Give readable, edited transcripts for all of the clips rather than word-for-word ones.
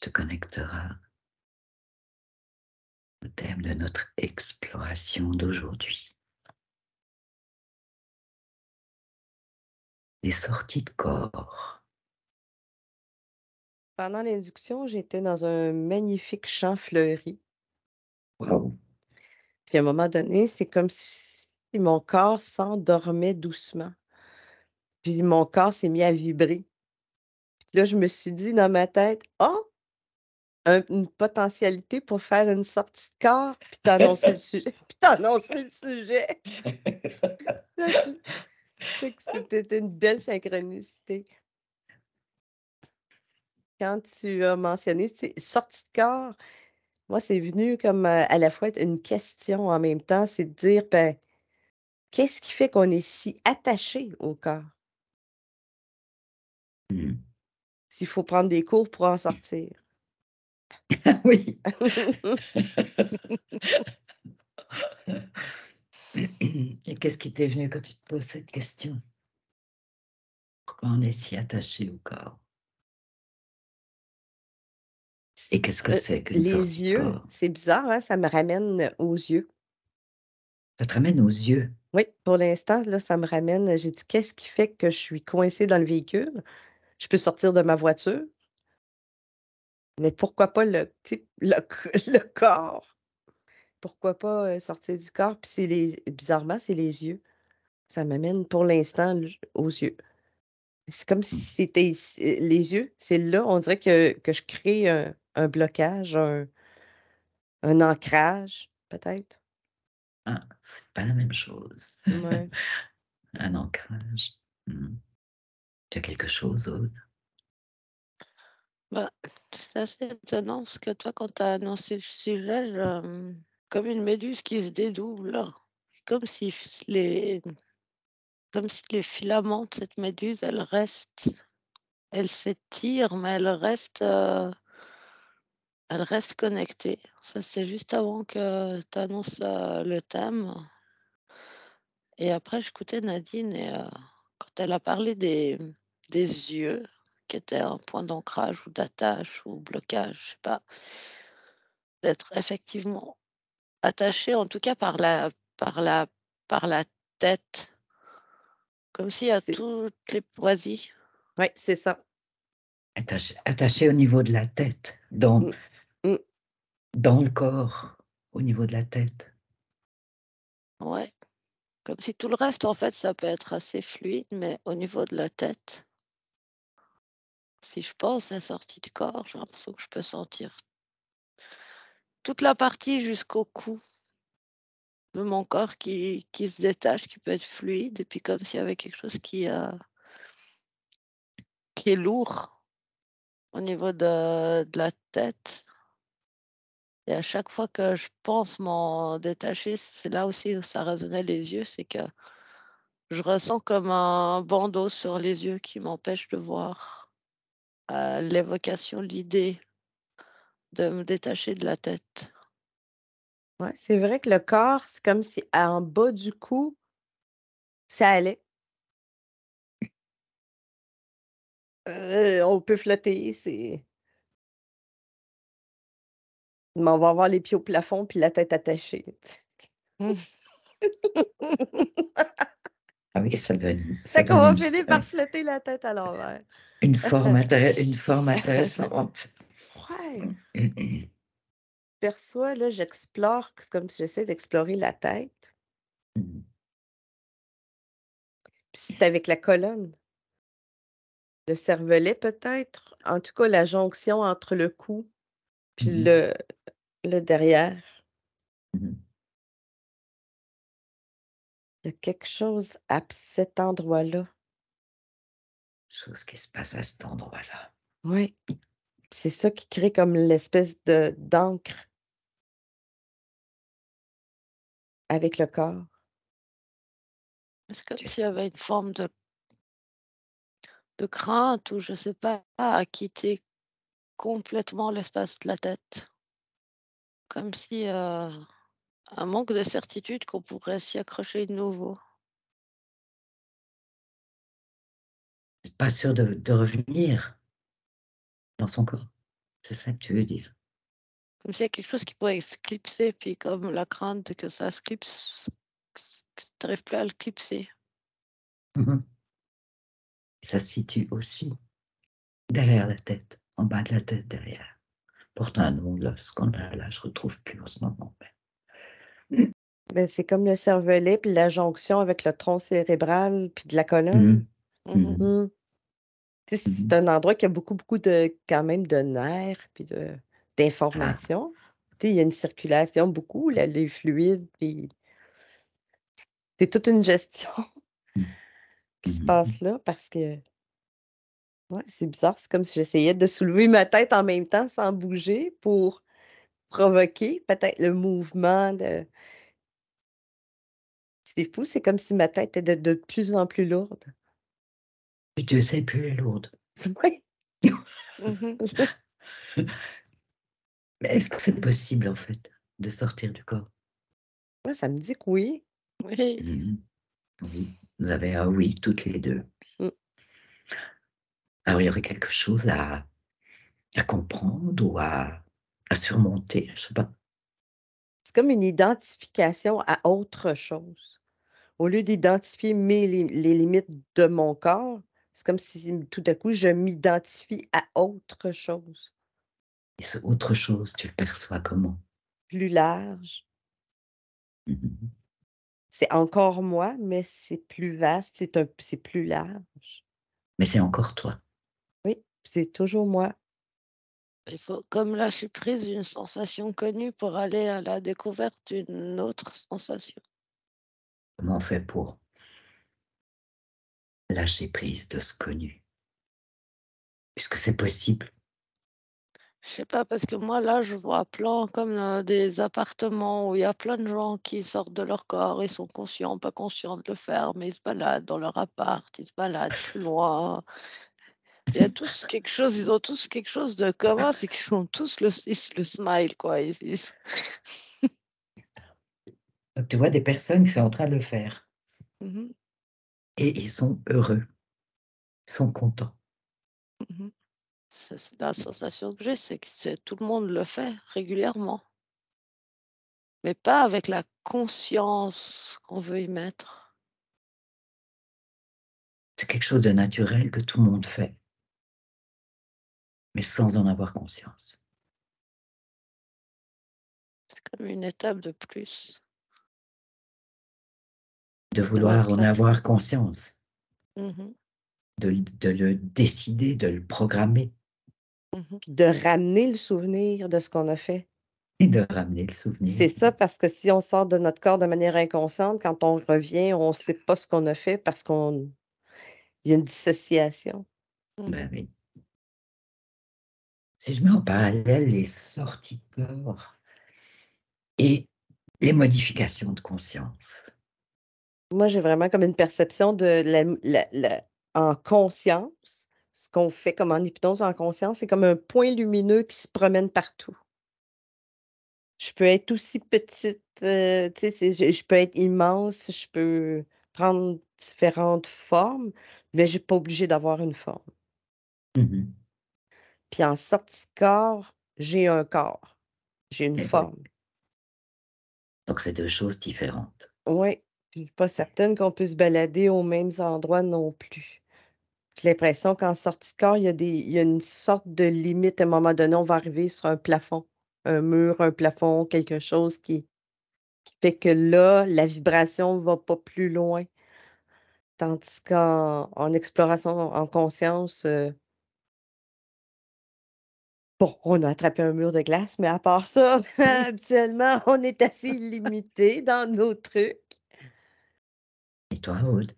se connectera au thème de notre exploration d'aujourd'hui. Les sorties de corps. Pendant l'induction, j'étais dans un magnifique champ fleuri. Waouh! Puis à un moment donné, c'est comme si mon corps s'endormait doucement. Puis mon corps s'est mis à vibrer. Puis là, je me suis dit dans ma tête: «Oh, une potentialité pour faire une sortie de corps», puis tu annoncé le sujet puis tu annoncé le sujet. Là, je fait que c'était une belle synchronicité. Quand tu as mentionné, tu sais, sortie de corps, moi, c'est venu comme, à la fois être une question en même temps, c'est de dire, ben, qu'est-ce qui fait qu'on est si attaché au corps? Mmh. S'il faut prendre des cours pour en sortir. Oui. Et qu'est-ce qui t'est venu quand tu te poses cette question? Pourquoi on est si attaché au corps? Et qu'est-ce que c'est qu'une sortie Les de yeux, corps? c'est bizarre, hein, ça me ramène aux yeux. Ça te ramène aux yeux. Oui, pour l'instant, là, ça me ramène j'ai dit: «Qu'est-ce qui fait que je suis coincée dans le véhicule? Je peux sortir de ma voiture, mais pourquoi pas le tu sais, le le corps? Pourquoi pas, sortir du corps?» Puis c'est les bizarrement, c'est les yeux. Ça m'amène pour l'instant aux yeux. C'est comme si Mmh. c'était ici les yeux, c'est là, on dirait que je crée un blocage, un ancrage, peut-être? Ah, c'est pas la même chose. Ouais. Un ancrage. Mmh. Tu as quelque chose, Aude? Bah, c'est assez étonnant parce que toi, quand tu as annoncé le sujet, comme une méduse qui se dédouble, comme si f les comme si les filaments de cette méduse, elle s'étire, mais elle reste connectée. Ça, c'est juste avant que tu annonces, le thème et après j'écoutais Nadine et quand elle a parlé des yeux qui étaient un point d'ancrage ou d'attache ou blocage, je sais pas, d'être effectivement attaché en tout cas par la par la tête, comme si à C'est toutes les vas-y? ouais, c'est ça. Attaché au niveau de la tête, Mmh. Mmh. dans le corps, au niveau de la tête. Ouais, comme si tout le reste en fait ça peut être assez fluide, mais au niveau de la tête, si je pense à sortie du corps, j'ai l'impression que je peux sentir toute la partie jusqu'au cou de mon corps qui se détache, qui peut être fluide et puis comme s'il y avait quelque chose qui est lourd au niveau de la tête. Et à chaque fois que je pense m'en détacher, c'est là aussi où ça résonnait les yeux, c'est que je ressens comme un bandeau sur les yeux qui m'empêche de voir, l'évocation, l'idée de me détacher de la tête. Ouais, c'est vrai que le corps, c'est comme si en bas du cou, ça allait. On peut flotter, mais on va avoir les pieds au plafond puis la tête attachée. Ah oui, ça Fait qu'on donne va finir par flotter la tête à l'envers. une forme intéressante. Ouais, perçois, là, j'explore, c'est comme si j'essaie d'explorer la tête, Mmh. puis c'est avec la colonne, le cervelet peut-être? En tout cas, la jonction entre le cou Mmh puis mh. le derrière. Mmh. Il y a quelque chose à cet endroit-là. Chose qui se passe à cet endroit-là. Ouais, c'est ça qui crée comme l'espèce de d'encre avec le corps. C'est comme Tu s'il y es avait une forme de crainte ou je sais pas, à quitter complètement l'espace de la tête. Comme si, un manque de certitude qu'on pourrait s'y accrocher de nouveau. pas sûr de revenir dans son corps. C'est ça que tu veux dire. Comme s'il y a quelque chose qui pourrait se clipser, puis comme la crainte que ça se clipse, que tu n'arrives plus à le clipser. Mhm. Ça se situe aussi derrière la tête, en bas de la tête, derrière. Porte un nom, là, ce qu'on a là, je retrouve plus en ce moment. Ben, c'est comme le cervelet, puis la jonction avec le tronc cérébral, puis de la colonne. Mhm. Mhm. Mhm. Mm. Tu sais, c'est Mhm. un endroit qui a beaucoup, beaucoup de, quand même, de nerfs, puis Ah, d'informations. Tu sais, il y a une circulation beaucoup, là, les fluides, puis c'est toute une gestion mhm. qui se Mhm. passe là, parce que, ouais, c'est bizarre. C'est comme si j'essayais de soulever ma tête en même temps sans bouger pour provoquer peut-être le mouvement de... C'est fou, c'est comme si ma tête était de plus en plus lourde. Puis Dieu sait plus les lourdes. Oui. Mhm. Mais est-ce que c'est possible, en fait, de sortir du corps? Ouais, ça me dit que oui. Oui. Mhm. Oui, vous avez un oui, toutes les deux. Mm. Alors, il y aurait quelque chose à comprendre ou à surmonter, je sais pas. C'est comme une identification à autre chose. Au lieu d'identifier les limites de mon corps, c'est comme si tout à coup, je m'identifie à autre chose, Et c'est autre chose, tu le perçois comment? plus large. Mhm. C'est encore moi, mais c'est plus vaste, c'est plus large. Mais c'est encore toi. Oui, c'est toujours moi. Il faut comme lâcher prise d'une sensation connue pour aller à la découverte d'une autre sensation. Comment on fait pour lâcher prise de ce connu? Puisque c'est possible. Je sais pas, parce que moi, là, je vois plein comme des appartements où il y a plein de gens qui sortent de leur corps, ils sont conscients, pas conscients de le faire, mais ils se baladent dans leur appart, ils se baladent plus loin. Il y a tous quelque chose, ils ont tous quelque chose de commun, c'est qu'ils sont tous le smile, quoi. Donc tu vois des personnes qui sont en train de le faire Mhm, et ils sont heureux, ils sont contents. mhm. C'est la sensation que j'ai, c'est que tout le monde le fait régulièrement, mais pas avec la conscience qu'on veut y mettre. C'est quelque chose de naturel que tout le monde fait, mais sans en avoir conscience. C'est comme une étape de plus De de la vouloir en pratique. avoir conscience, Mhm, de le décider, de le programmer mhm. Puis de ramener le souvenir de ce qu'on a fait. et de ramener le souvenir. C'est ça, parce que si on sort de notre corps de manière inconsciente, quand on revient, on ne sait pas ce qu'on a fait parce qu'il y a une dissociation. Ben Mhm. oui. Si je mets en parallèle les sorties de corps et les modifications de conscience, Moi, j'ai vraiment comme une perception de en conscience. Ce qu'on fait comme en hypnose en conscience, c'est comme un point lumineux qui se promène partout. Je peux être aussi petite, tu sais, je peux être immense, je peux prendre différentes formes, mais je suis pas obligée d'avoir une forme. mhm. Puis en sortie de corps, j'ai un corps, j'ai une Et oui. forme. Donc c'est deux choses différentes. Oui, puis je suis pas certaine qu'on peut se balader aux mêmes endroits non plus. J'ai l'impression qu'en sortie de corps, il y a une sorte de limite. À un moment donné, on va arriver sur un plafond, un mur, un plafond, quelque chose qui fait que là, la vibration va pas plus loin. Tandis qu'en exploration en conscience, bon, on a attrapé un mur de glace, mais à part ça, habituellement, on est assez limité dans nos trucs. Et toi, Aude?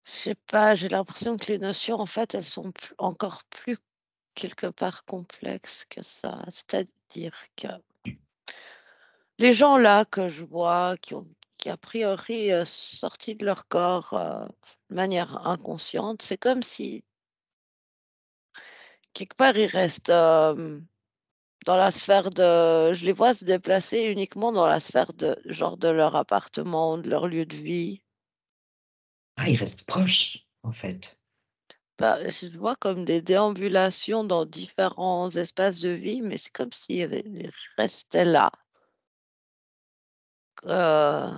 Je sais pas, j'ai l'impression que les notions, en fait, elles sont encore plus quelque part complexes que ça. C'est-à-dire que les gens là que je vois qui a priori sortis de leur corps de manière inconsciente, c'est comme si quelque part ils restent dans la sphère de. Je les vois se déplacer uniquement dans la sphère de genre de leur appartement, de leur lieu de vie. Ah, ils restent proches, en fait. Bah, je le vois comme des déambulations dans différents espaces de vie, mais c'est comme s'ils restaient là. Heu,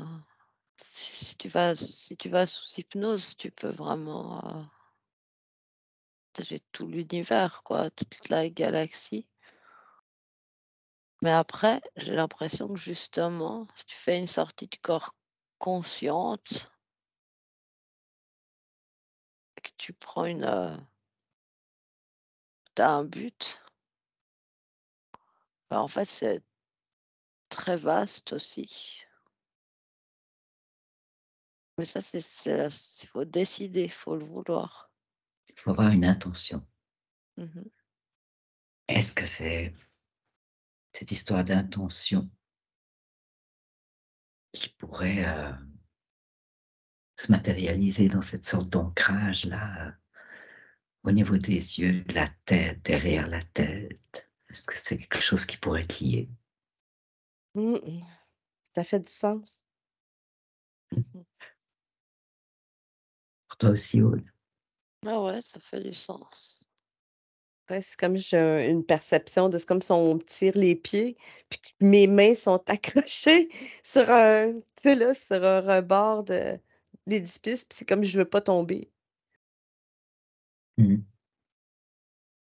si tu vas sous hypnose, tu peux vraiment, j'ai tout l'univers quoi, toute la galaxie. Mais après, j'ai l'impression que justement, si tu fais une sortie de corps consciente, que tu prends tu un but, bah, en fait, c'est très vaste aussi. Mais ça, il faut décider, il faut le vouloir. Il faut avoir une intention. Mmh. Est-ce que c'est cette histoire d'intention qui pourrait se matérialiser dans cette sorte d'ancrage-là, au niveau des yeux, de la tête, derrière la tête? Est-ce que c'est quelque chose qui pourrait être lié? Mmh. Ça fait du sens. Mmh. Pour toi aussi, Aude? Ah ouais, ça fait du sens. Ouais, c'est comme j'ai une perception de c'est comme si on me tire les pieds, puis que mes mains sont accrochées sur un tu sais, là, sur un rebord de l'édifice, puis c'est comme je veux pas tomber. Mmh.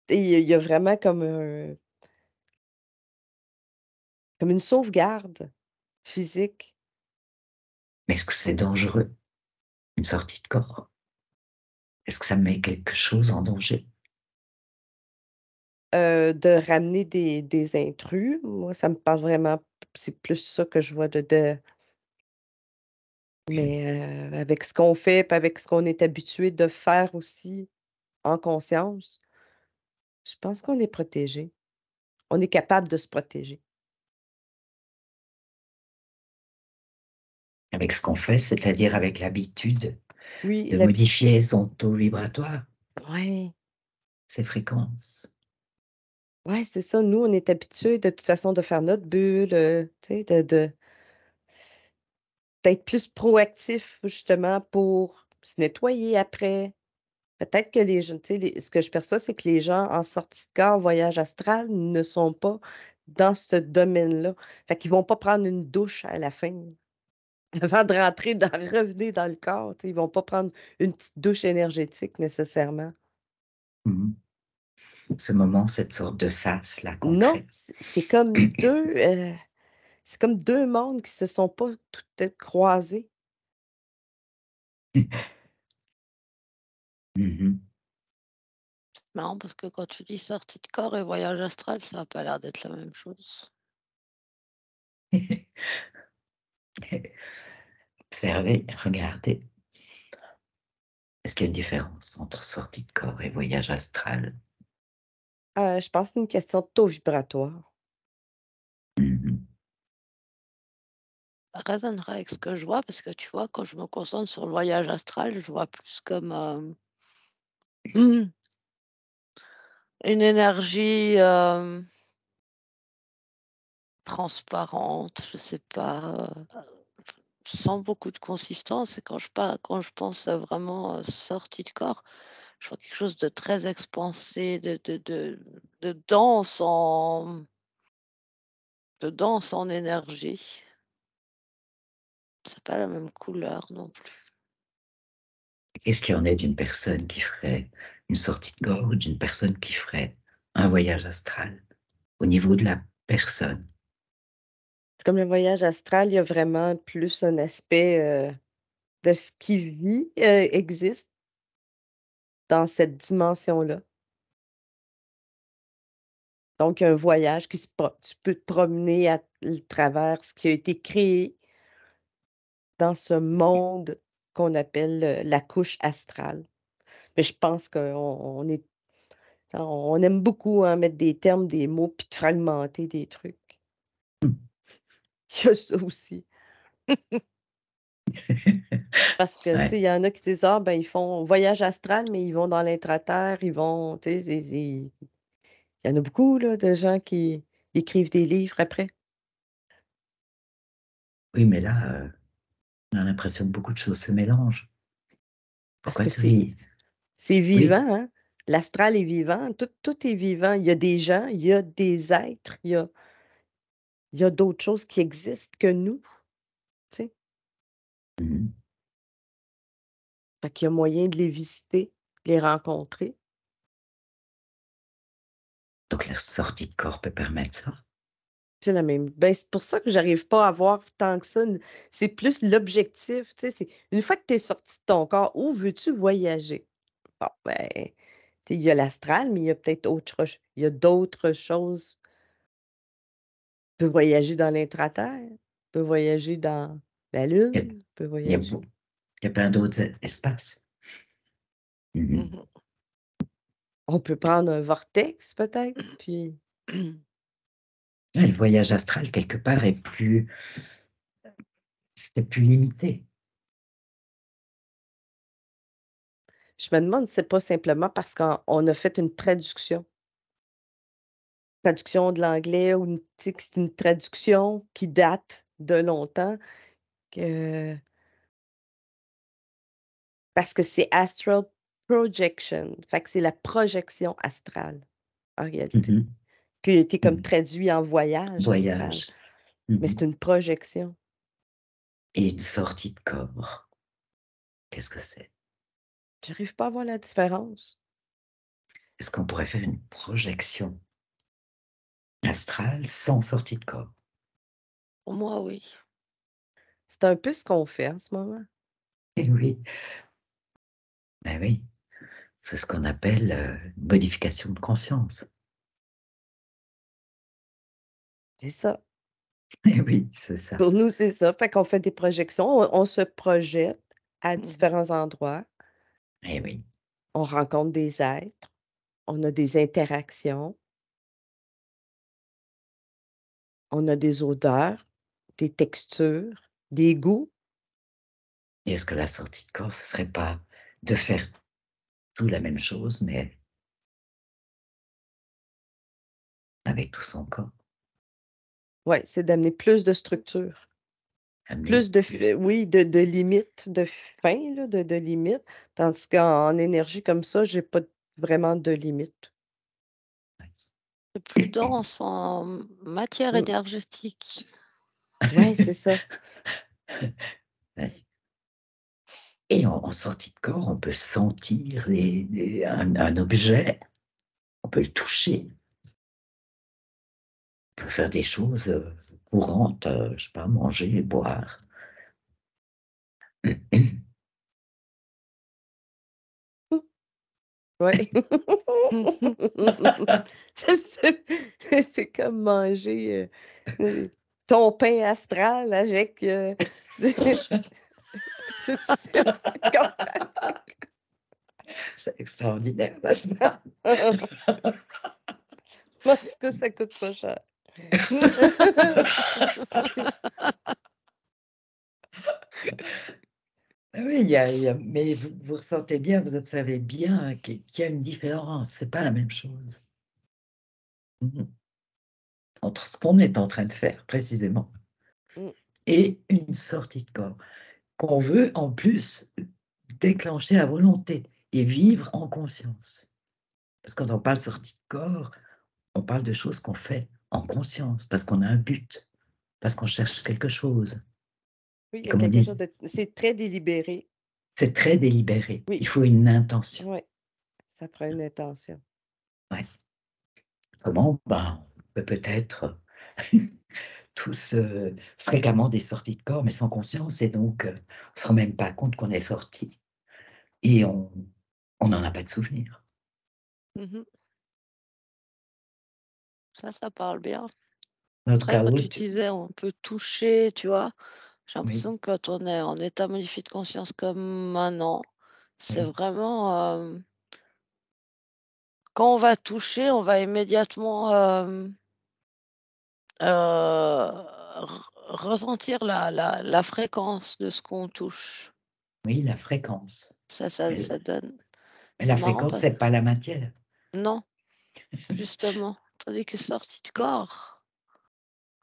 Et il y a vraiment comme une sauvegarde physique, Mais est-ce que c'est dangereux, une sortie de corps? Est-ce que ça met quelque chose en danger? de ramener des intrus. Moi, ça me parle vraiment c'est plus ça que je vois de OK. mais avec ce qu'on fait, puis avec ce qu'on est habitué de faire aussi en conscience, je pense qu'on est protégé. On est capable de se protéger. Avec ce qu'on fait, c'est-à-dire avec l'habitude Oui, de modifier son taux vibratoire, ouais, ses fréquences. ouais, c'est ça. Nous, on est habitués de toute façon de faire notre bulle, tu sais, d'être plus proactif justement pour se nettoyer après. Peut-être que les gens tu sais, ce que je perçois, c'est que les gens en sortie de corps, voyage astral, ne sont pas dans ce domaine-là. Fait qu'ils vont pas prendre une douche à la fin, avant de rentrer dans revenir dans le corps, tu sais, ils vont pas prendre une petite douche énergétique nécessairement. Mmh. Ce moment, cette sorte de sas-là qu'on Non, crée. c'est comme 2 mondes qui se sont pas tout à croisés. Mmh. Marrant parce que quand tu dis sortie de corps et voyage astral, ça a pas l'air d'être la même chose. Observez, regardez. Est-ce qu'il y a une différence entre sortie de corps et voyage astral? Je pense que c'est une question de taux vibratoire. Mmh. Ça résonnerait avec ce que je vois parce que tu vois, quand je me concentre sur le voyage astral, je vois plus comme, une énergie, transparente, je sais pas, sans beaucoup de consistance et quand je pense, vraiment, sortie de corps, je vois quelque chose de très expansé, de dense en énergie. C'est pas la même couleur non plus. Qu'est-ce qu'il y en est d'une personne qui ferait une sortie de corps ou d'une personne qui ferait un voyage astral? Au niveau de la personne. C'est comme le voyage astral, il y a vraiment plus un aspect, de ce qui vit, existe dans cette dimension-là. Donc un voyage qui se pro tu peux te promener à travers ce qui a été créé dans ce monde qu'on appelle, la couche astrale. Mais je pense qu'on est on aime beaucoup, hein, mettre des termes, des mots, puis de fragmenter des trucs. Il y a ça aussi. Parce que, tu sais, Ouais. il y en a qui disent: «Ah, ben, ils font voyage astral, mais ils vont dans l'intraterre, ils vont» tu sais, c'est il y en a beaucoup, là, de gens qui écrivent des livres après. Oui, mais là, on a l'impression que beaucoup de choses se mélangent. Parce Pourquoi que tu ris? C'est Oui. vivant, hein? L'astral est vivant, tout est vivant. Il y a des gens, il y a des êtres, il y a d'autres choses qui existent que nous, tu sais? Mhm. Fait qu'il y a moyen de les visiter, de les rencontrer. Donc la sortie de corps peut permettre ça. C'est la même. Ben, c'est pour ça que j'arrive pas à voir tant que ça. C'est plus l'objectif, tu sais, c'est une fois que tu es sorti de ton corps, où veux-tu voyager? Bon, ben, tu sais, il y a l'astral, mais il y a peut-être il y a d'autres choses. Tu peux voyager dans l'intraterre, tu peux voyager dans la Il y a, Lune, tu peux il y a voyager. beau- il y a plein d'autres espaces. Mhm. Mhm. On peut prendre un vortex, peut-être, puis Le voyage astral, quelque part, c'est plus limité. je me demande si c'est pas simplement parce qu'on a fait une traduction de l'anglais ou tu sais, que c'est une traduction qui date de longtemps que parce que c'est astral projection, fait que c'est la projection astrale, en réalité, Mhm. qui a été comme Mhm. traduit en voyage astral, Voyage. mais Mhm. c'est une projection. Et une sortie de corps. Qu'est-ce que c'est? J'arrive pas à voir la différence. Est-ce qu'on pourrait faire une projection astrale sans sortie de corps? Pour moi, oui. C'est un peu ce qu'on fait en ce moment. Eh oui, ben oui, c'est ce qu'on appelle modification de conscience. C'est ça. Eh oui, c'est ça. Pour nous, c'est ça. Fait qu'on fait des projections, on se projette à Mhm. différents endroits, Eh oui. on rencontre des êtres, on a des interactions, on a des odeurs, des textures, des goûts. Et est-ce que la sortie de corps, ce serait pas de faire tout la même chose, mais avec tout son corps? Ouais, c'est d'amener plus de structure, Amener. plus oui, de limites, de fin, là, de limites, tandis qu'en énergie comme ça, j'ai pas vraiment de limites. C'est plus dense en matière Mmh. énergétique. Ouais, c'est ça. Ouais. Et en sortie de corps, on peut sentir un objet, on peut le toucher, on peut faire des choses courantes, je sais pas, manger, boire. Ouais. Je sais, c'est comme manger, ton pain astral avec, c'est comme C'est extraordinaire, n'est-ce pas? en tout cas, ça coûte pas cher. Ah oui, mais vous ressentez bien, vous observez bien qu'il y a une différence, c'est pas la même chose. Mhm. Entre ce qu'on est en train de faire, précisément, Mmh. et une sortie de corps, qu'on veut en plus déclencher à volonté et vivre en conscience. Parce que quand on parle de sortie de corps, on parle de choses qu'on fait en conscience, parce qu'on a un but, parce qu'on cherche quelque chose. Oui, il Et y a comme on quelque dit, chose de c'est très délibéré. c'est très délibéré. Oui, Il faut une intention. ouais, ça prend une intention. Ouais. Comment? Ben, on peut peut-être tous fréquemment des sorties de corps, mais sans conscience, et donc on ne se rend même pas compte qu'on est sorti, et on n'en a pas de souvenir. Mmh. Ça parle bien. Notre Après, quand chaos, tu disais on peut toucher, tu vois? J'ai oui, l'impression que quand on est en état modifié de conscience comme maintenant, c'est oui, vraiment, quand on va toucher, on va immédiatement, ressentir la fréquence de ce qu'on touche. oui, la fréquence. Ça ça Mais, ça donne mais c'est la marrant fréquence, parce c'est pas la matière. non, justement, tandis que sortie de corps,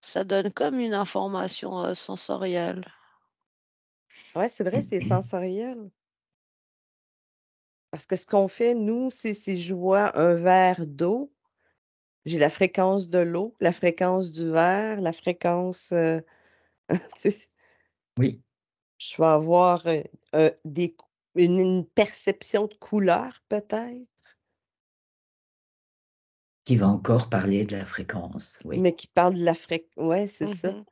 ça donne comme une information, sensorielle. Ouais, c'est vrai, c'est sensoriel. Parce que ce qu'on fait, nous, c'est si je vois un verre d'eau, j'ai la fréquence de l'eau, la fréquence du verre, la fréquence, tu sais, Oui, je vais avoir, des cou une perception de couleur peut-être, qui va encore parler de la fréquence, oui. mais qui parle de la ouais, c'est ça. Mhm.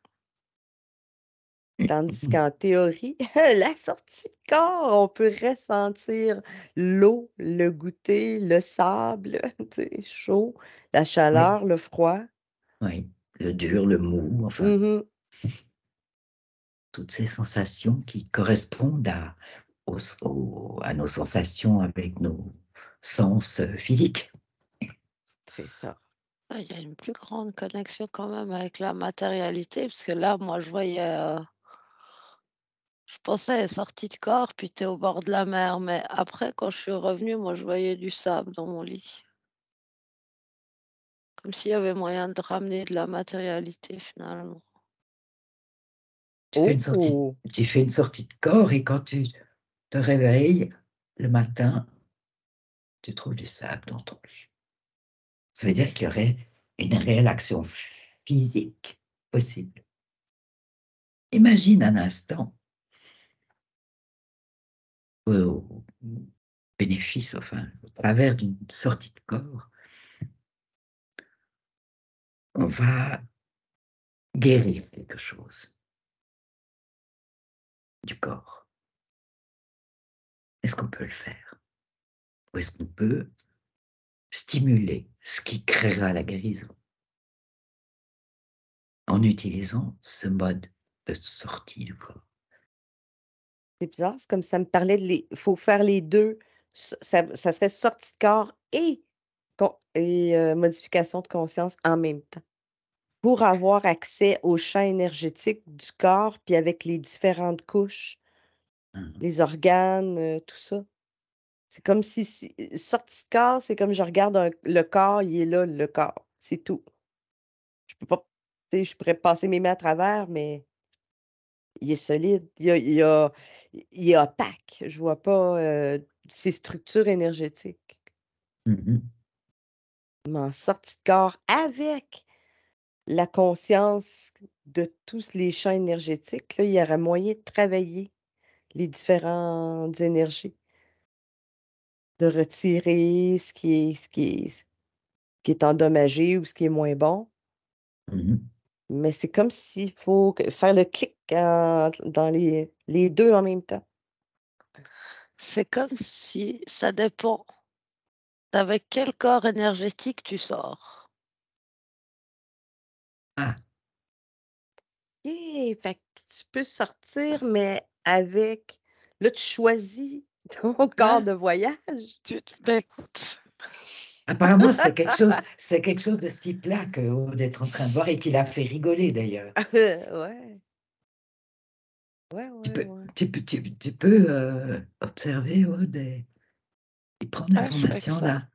Tandis qu'en théorie, la sortie de corps, on peut ressentir l'eau, le goûter, le sable, tu sais, chaud, la Oui, chaleur, le froid. oui. Le dur, le mou, enfin, Mmh. toutes ces sensations qui correspondent à nos sensations avec nos sens physiques. C'est ça. Ah, il y a une plus grande connexion quand même avec la matérialité, parce que là, moi, je pensais sortie de corps, puis tu es au bord de la mer, mais après, quand je suis revenue, moi, je voyais du sable dans mon lit. Comme s'il y avait moyen de ramener de la matérialité finalement. Oh! Tu fais une sortie de corps et quand tu te réveilles le matin, tu trouves du sable dans ton lit. Ça veut dire qu'il y aurait une réelle action physique possible. Imagine un instant, au bénéfice, enfin, au travers d'une sortie de corps, on va guérir quelque chose du corps. Est-ce qu'on peut le faire? Ou est-ce qu'on peut stimuler ce qui créera la guérison en utilisant ce mode de sortie du corps? C'est bizarre, c'est comme ça me parlait de les faut faire les 2. Ça serait sortie de corps et modification de conscience en même temps. Pour avoir accès au champ énergétique du corps, puis avec les différentes couches, Hein. les organes, tout ça. C'est comme si sortie de corps, c'est comme je regarde le corps, il est là, le corps, c'est tout. Je peux pas tu sais, je pourrais passer mes mains à travers, mais il est solide. Il est opaque. Je vois pas, ses structures énergétiques. Mhm. Mais en sortie de corps avec la conscience de tous les champs énergétiques, là, il y aurait moyen de travailler les différentes énergies, de retirer ce qui est endommagé ou ce qui est moins bon. Mhm. Mais c'est comme s'il faut faire le clic dans les 2 en même temps. C'est comme si ça dépend d'avec quel corps énergétique tu sors. Ah, OK, fait que tu peux sortir, mais avec là, tu choisis ton corps Ouais, de voyage? ben écoute, apparemment, c'est quelque chose de ce type-là que Aude est en train de voir et qui l'a fait rigoler d'ailleurs. Ouais. Ouais, Tu ouais, peux, ouais. tu peux observer, Aude, et prendre ouais, je fais que l'information ça. là.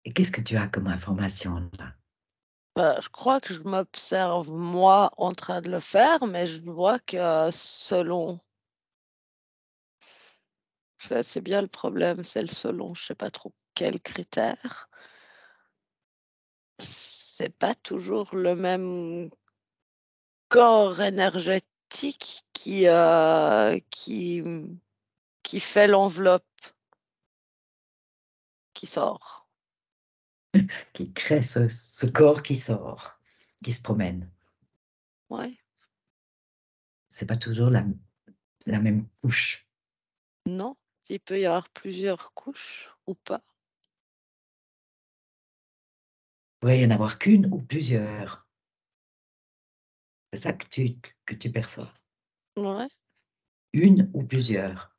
Et qu'est-ce que tu as comme information là? Bah, je crois que je m'observe moi en train de le faire, mais je vois que selon ça, c'est bien le problème, c'est le selon, je sais pas trop quels critères. C'est pas toujours le même corps énergétique qui fait l'enveloppe qui sort. Qui crée ce corps qui sort, qui se promène. Ouais, C'est pas toujours la même couche. non, il peut y avoir plusieurs couches ou pas. Il pourrait y en avoir qu'une ou plusieurs. C'est ça que tu perçois. Ouais, Une ou plusieurs.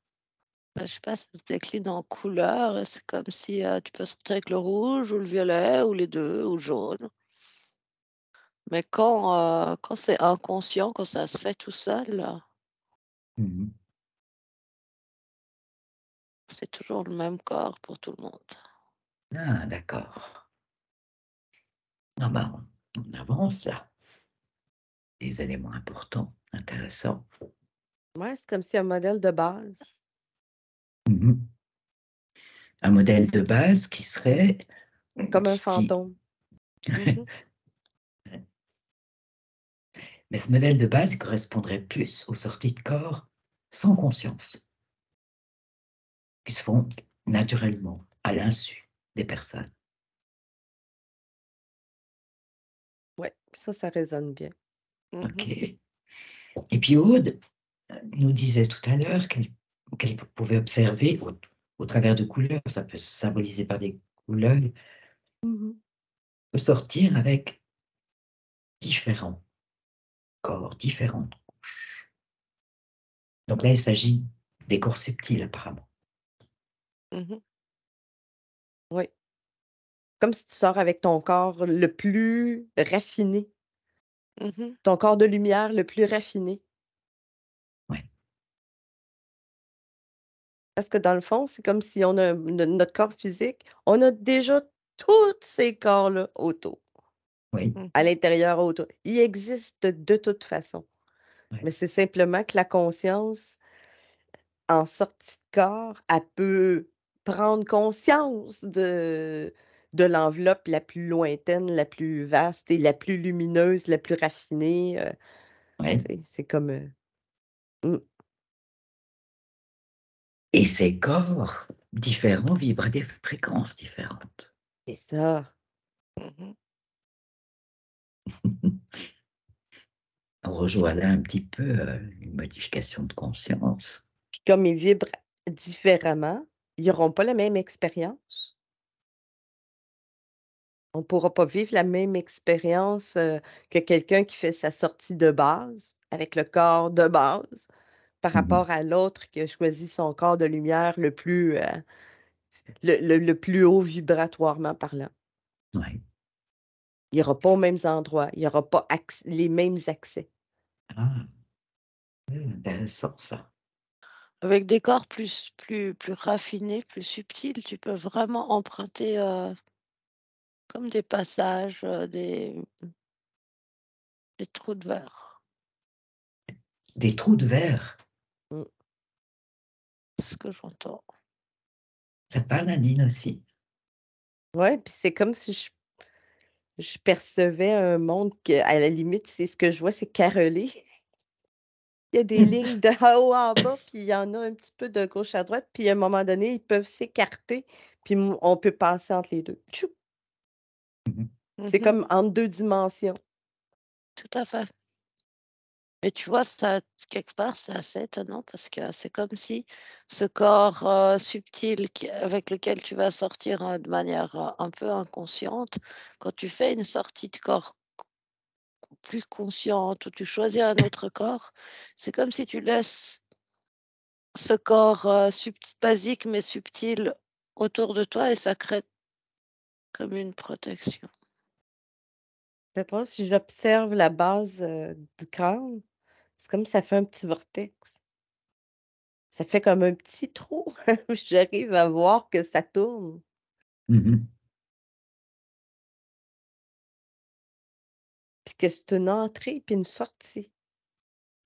bah, je sais pas, ça se décline en couleurs et c'est comme si, tu peux sortir avec le rouge ou le violet ou les 2 ou le jaune. Mais quand c'est inconscient, quand ça se fait tout seul, Mhm. c'est toujours le même corps pour tout le monde. Ah, d'accord. Ah ben, on avance là. Des éléments importants, intéressants. Ouais, c'est comme si un modèle de base. Mhm. un modèle de base qui serait... Comme un qui- fantôme. Mhm. Mais ce modèle de base il correspondrait plus aux sorties de corps sans conscience, qui se font naturellement, à l'insu des personnes. Oui, ça résonne bien. OK. Mhm. Et puis Aude nous disait tout à l'heure qu'elle pouvait observer au travers de couleurs, ça peut se symboliser par des couleurs, Mhm. peut sortir avec différents corps, différentes couches. Donc là, il s'agit des corps subtils apparemment. Mhm. Oui. Comme si tu sors avec ton corps le plus raffiné, Mhm. ton corps de lumière le plus raffiné. Ouais. Parce que dans le fond, c'est comme si on a notre corps physique, on a déjà tous ces corps-là autour, Oui, à Mhm. l'intérieur autour. Ils existent de toute façon. ouais, Mais c'est simplement que la conscience, en sortie de corps, elle peut prendre conscience de l'enveloppe la plus lointaine, la plus vaste et la plus lumineuse, la plus raffinée. ouais. C'est comme... mmh, Et ces corps différents vibrent à des fréquences différentes. c'est ça. Mhm. On rejoint là un petit peu une modification de conscience. Puis comme ils vibrent différemment, ils n'auront pas la même expérience. On ne pourra pas vivre la même expérience, que quelqu'un qui fait sa sortie de base, avec le corps de base, par Mhm. rapport à l'autre qui a choisi son corps de lumière le plus, le plus haut vibratoirement parlant. Ouais. Il y aura pas aux mêmes endroits, il y aura pas les mêmes accès. Ah, intéressant ça. Avec des corps plus raffinés, plus subtils, tu peux vraiment emprunter comme des passages, des trous de verre. Des trous de verre. Mmh. C'est ce que j'entends. Ça te parle, Nadine, aussi? Ouais, puis c'est comme si je percevais un monde que à la limite, c'est ce que je vois, c'est carrelé. Il y a des lignes de haut en bas, puis il y en a un petit peu de gauche à droite, puis à un moment donné, ils peuvent s'écarter, puis on peut passer entre les 2. Tchou! Mhm. C'est Mhm. comme entre 2 dimensions. Tout à fait. Et tu vois, ça, quelque part, c'est assez étonnant parce que c'est comme si ce corps subtil avec lequel tu vas sortir de manière un peu inconsciente, quand tu fais une sortie de corps plus consciente ou tu choisis un autre corps, c'est comme si tu laisses ce corps basique mais subtil autour de toi et ça crée comme une protection. C'est drôle, si j'observe la base, du crâne, c'est comme ça fait un petit vortex. Ça fait comme un petit trou. J'arrive à voir que ça tourne, Mhm. puis que c'est une entrée puis une sortie.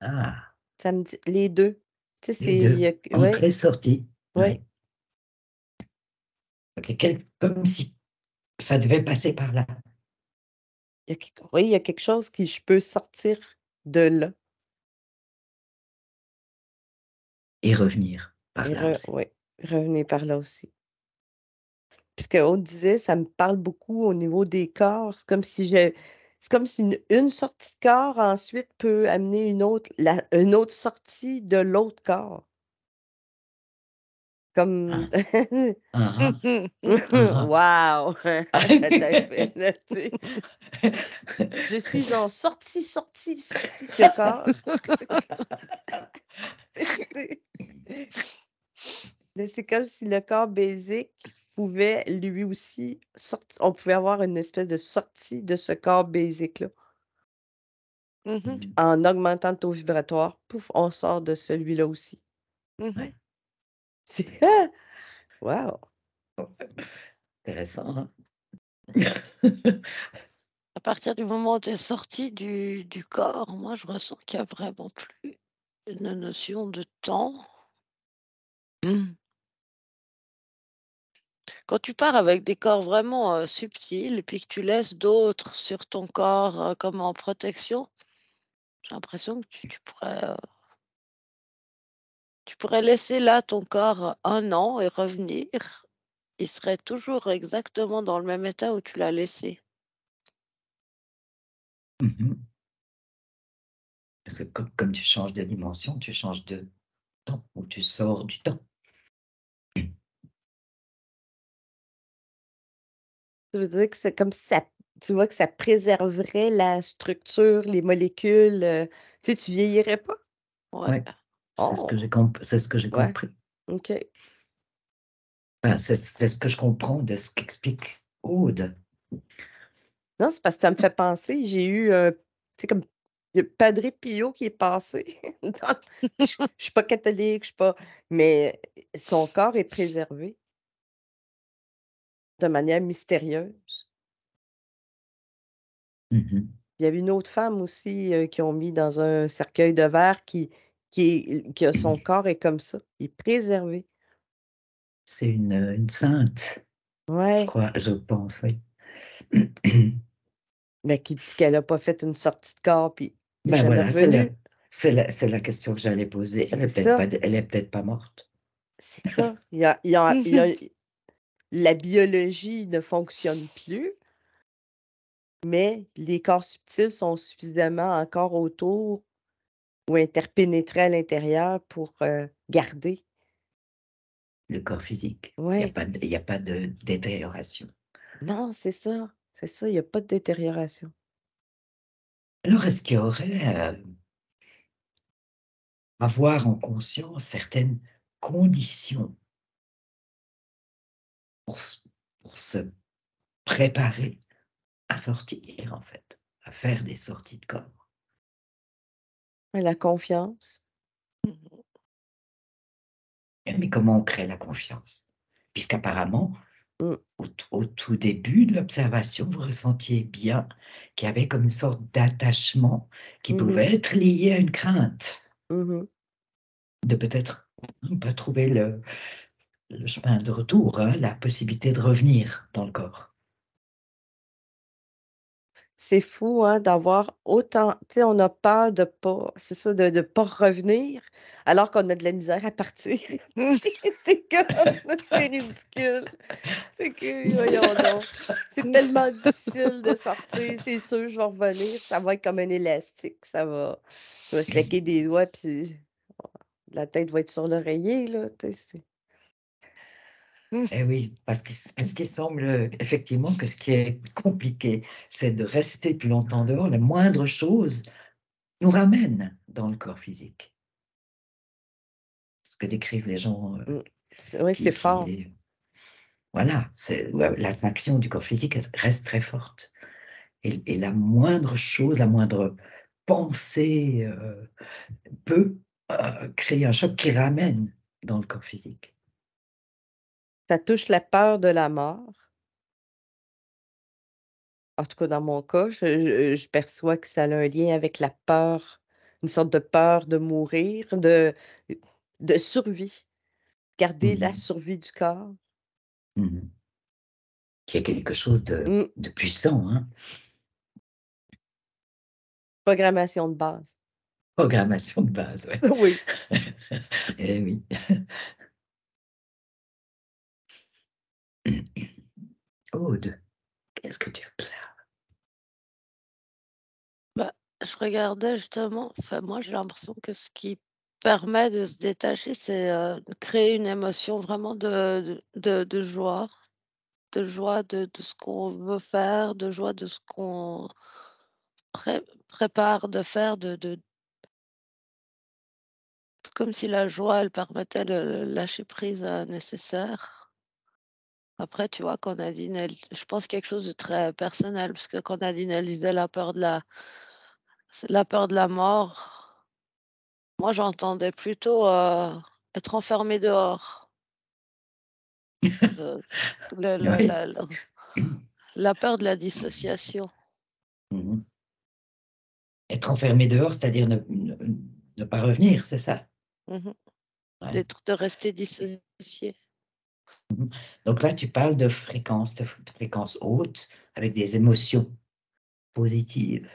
Ah, Ça me dit les 2. Tu sais, les c'est il deux. y a ouais, Entrée-sortie. ouais. Ouais. Ok, comme si ça devait passer par là Il y a quelque chose qui je peux sortir de là et revenir par et là aussi. ouais, revenir par là aussi. Puisque on disait, ça me parle beaucoup au niveau des corps. C'est comme si une sortie de corps ensuite peut amener une autre sortie de l'autre corps. Comme Ah, ah, ah, Wow! ah. Attends un peu, là, tu sais. Je suis en sortie de corps. Mais c'est comme si le corps basique pouvait lui aussi on pouvait avoir une espèce de sortie de ce corps basique-là. Mhm, Mhm. En augmentant le taux vibratoire, pouf, on sort de celui-là aussi. mhm. Ouais, C'est wow! intéressant, hein? À partir du moment où tu es sorti du corps, moi, je ressens qu'il y a vraiment plus une notion de temps. Mm. Quand tu pars avec des corps vraiment, subtils et puis que tu laisses d'autres sur ton corps, comme en protection, j'ai l'impression que tu pourrais laisser là ton corps, 1 an et revenir. Il serait toujours exactement dans le même état où tu l'as laissé. Mmh. Parce que comme tu changes de dimension, tu changes de temps ou tu sors du temps. Ça veut dire que c'est comme si ça tu vois que ça préserverait la structure, les molécules, tu sais, tu vieillirais pas? Ouais. Ouais, Oh! c'est ce que j'ai Ouais, compris. OK. Enfin, c'est ce que je comprends de ce qu'explique Aude. Non, c'est parce que ça me fait penser, j'ai eu, tu sais, comme le Padre Pio qui est passé dans je suis pas catholique, je suis pas mais son corps est préservé de manière mystérieuse. Mmh. Il y avait une autre femme aussi, qu'ils ont mis dans un cercueil de verre qui a son corps est comme ça, il est préservé. C'est une sainte, Ouais, je pense, oui. mais qui dit qu'elle a pas fait une sortie de corps puis elle est Ben jamais voilà, revenue. c'est la question que j'allais poser. C'est ça, Elle est peut-être pas morte. c'est ça. Il y a la biologie ne fonctionne plus, mais les corps subtils sont suffisamment encore autour ou interpénétrés à l'intérieur pour, garder. Le corps physique. Ouais, Il y a pas de détérioration. non, c'est ça, il y a pas de détérioration. Alors est-ce qu'il y aurait, avoir en conscience certaines conditions pour s pour se préparer à sortir en fait, à faire des sorties de corps? Ouais, la confiance. Mmh. Mais comment on crée la confiance? Puisqu'apparemment, Mmh. au tout début de l'observation, vous ressentiez bien qu'il y avait comme une sorte d'attachement qui Mmh mh. pouvait être lié à une crainte Mmh. de peut-être pas trouver le chemin de retour, hein, la possibilité de revenir dans le corps. C'est fou, hein, d'avoir autant tu sais, on a peur de pas c'est ça, de pas revenir, alors qu'on a de la misère à partir. C'est comme c'est ridicule. C'est que voyons donc, c'est tellement difficile de sortir, c'est sûr je vais revenir, ça va être comme un élastique, je vais claquer des doigts puis la tête va être sur l'oreiller là, tu sais, c'est Eh oui, parce qu'il semble, effectivement que ce qui est compliqué, c'est de rester plus longtemps dehors. La moindre chose nous ramène dans le corps physique. Ce que décrivent les gens, mmh, c'est ouais, c'est fort. qui voilà, c'est ouais, l'attraction du corps physique reste très forte et la moindre chose, la moindre pensée, peut, créer un choc qui ramène dans le corps physique. Ça touche la peur de la mort. En tout cas, dans mon cas, je perçois que ça a un lien avec la peur, une sorte de peur de mourir, de survie, garder Mmh la mh. survie du corps. Mmh. Qui est quelque chose Mmh, de puissant, hein. programmation de base. Programmation de base, ouais. Oui. Eh oui. Aude, qu'est-ce que tu observes? Bah, je regardais justement, enfin moi j'ai l'impression que ce qui permet de se détacher, c'est, de créer une émotion vraiment de joie, de ce qu'on veut faire, de joie de ce qu'on prépare de faire, comme si la joie, elle permettait le lâcher prise, nécessaire. Après, tu vois, quand Nadine, je pense quelque chose de très personnel, parce que quand Nadine, elle disait la peur de la mort, moi, j'entendais plutôt, être enfermé dehors. Heu, le Oui. la peur de la dissociation. Mmh mh. Être enfermé dehors, c'est-à-dire ne pas revenir, c'est ça? Mmh. Ouais. De rester dissocié. Mmh. Donc là, tu parles de fréquences hautes avec des émotions positives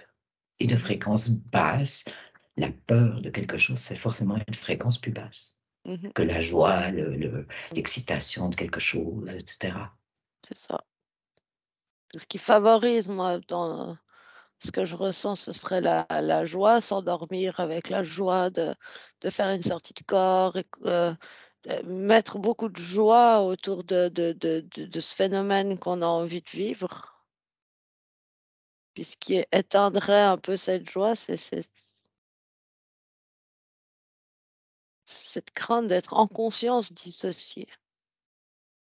et de Mmh mh. fréquences basses. La peur de quelque chose, c'est forcément une fréquence plus basse Mmh. que la joie, l'excitation de quelque chose, et cetera. C'est ça. Ce qui favorise, moi, dans ce que je ressens, ce serait la joie, s'endormir avec la joie de faire une sortie de corps et mettre beaucoup de joie autour de ce phénomène qu'on a envie de vivre. Puis ce qui éteindrait un peu cette joie, c'est cette crainte d'être en conscience dissociée.